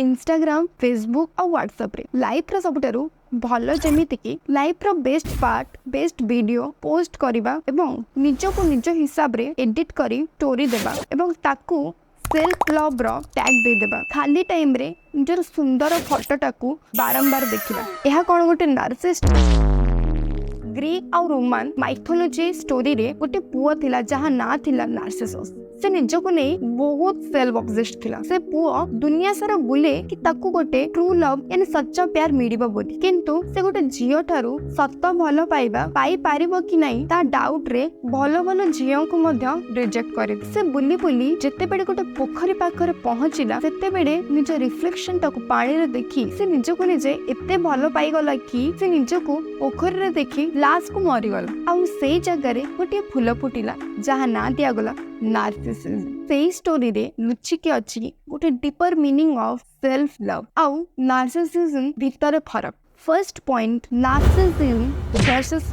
Instagram Facebook और WhatsApp रे life रो सबुठारु भलो जेमिति कि लाइफ रो best part best video post करिबा एवं निज को निज हिसाब रे एडिट करी स्टोरी देबा एवं ताकू सेल्फ लव रो टैग दे देबा खाली टाइम रे निजर सुंदर फोटोटा को बारंबार देखिबा एहा कोन गोटे नार्सिसिस्ट ग्रीक और रोमान माइथोलॉजी स्टोरी रे गोटे पुओ थिला जहा ना थिला नार्सिसस से निज को नहीं बहुत सेल्फ ऑब्सेस्ड थिला से पुओ दुनिया सारा बुले कि ताकू गोटे ट्रू लव यानी सच्चा प्यार मिलिबो बोली किंतु से गोटे झियो ठारू सत्य भलो पाइबा पाई पारिबो कि नहीं ता डाउट रे भलो भलो झियो को मध्य रिजेक्ट करे से बुली बुली जते बेडे गोटे पोखरी पाखरे पहुंचिला सेते बेडे निज रिफ्लेक्शन ताकू पानी रे देखि से निज को निजे एते भलो पाई गला कि से निज को पोखरी रे देखि लास्ट को मरी गला आ से जगह रे गोटे फूल फुटिला जहा ना दिया गला नार्सिसिज्म से स्टोरी रे लुचि के अछि गोटे deeper meaning of self love आउ नार्सिसिज्म भीतर फरक first point narcissism versus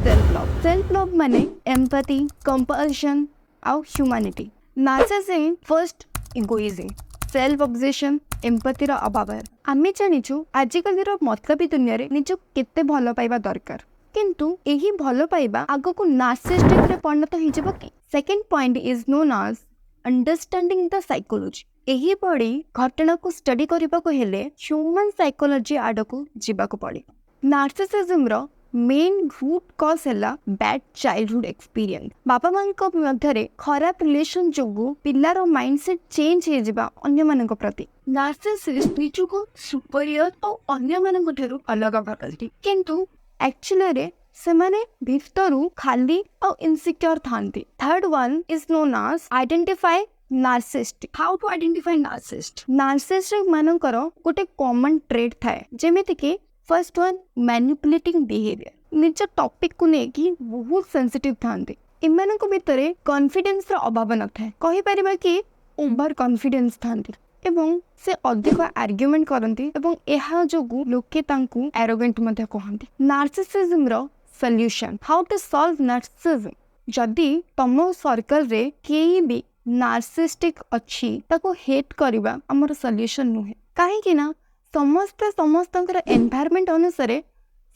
self love माने एम्पैथी कंपैशन आउ humanity narcissism first egoism self obsession empathy रो अभाव आमे जानिछु आजिकल रो मतलबी दुनिया रे निज केते भलो पाइबा दरकार किंतु एही भलो पाइबा आगो को नार्सिसिस्टिक रे परिणत हो जिवो कि second point is known as understanding the psychology एही बड़ी घटना को स्टडी करबा को हेले ह्यूमन साइकोलॉजी आड को जिबा को पड़े नार्सिसिज्म रो मेन रूट कॉज हैला बैड चाइल्डहुड एक्सपीरियंस बापा मां को मध्य रे खराब रिलेशन जोगु पिल्लार माइंडसेट चेंज हे जिबा अन्य मानक प्रति नार्सिसिस्ट निजु को सुपीरियर और अन्य मानक ठेरु अलग भाबती किंतु एक्चुअली रे से माने भितरु खाली और इनसिक्योर थांती third one is known as identify narcissist how to identify narcissist मानकर गोटे कॉमन ट्रेट थाए जेमिति कि फर्स्ट वन मैनिपुलेटिंग बिहेवियर निज टॉपिक को लेकी बहुत सेंसिटिव थांती इमानक भितरे कॉन्फिडेंस रो अभाव न थाए कहि परिबा कि ओवर कॉन्फिडेंस थांती एवं से अधिक आर्ग्युमेंट करती एवं एहा जोगु लोके तांकु एरोगेंट मध्ये कहंती नार्सिसिज्म रो solution how to solve narcissism जदि तम सर्कल रे केही भी नार्सिसिस्टिक अछि ताको हेट करबा हमर सॉल्यूशन नुहे काहे कि ना समस्तंकर एनवायरनमेंट अनुसार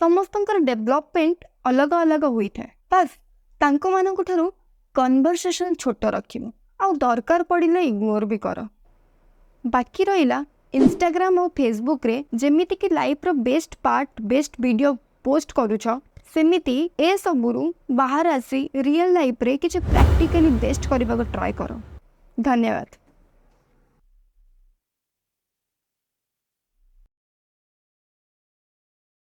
समस्तंकर डेवलपमेंट अलग अलग होई थाए बस तांको मानकु ठरो कन्वर्सेशन छोट रखिबो आ दरकार पड़िले इग्नोर भी कर बाकी रहिला इंस्टाग्राम और फेसबुक रे जेमिति कि लाइफ रो best part best video post करूछ सेमिति ए सबुरु बाहर आसी रियल लाइफ रे किछ प्रैक्टिकली बेस्ट करबा को ट्राई करो धन्यवाद।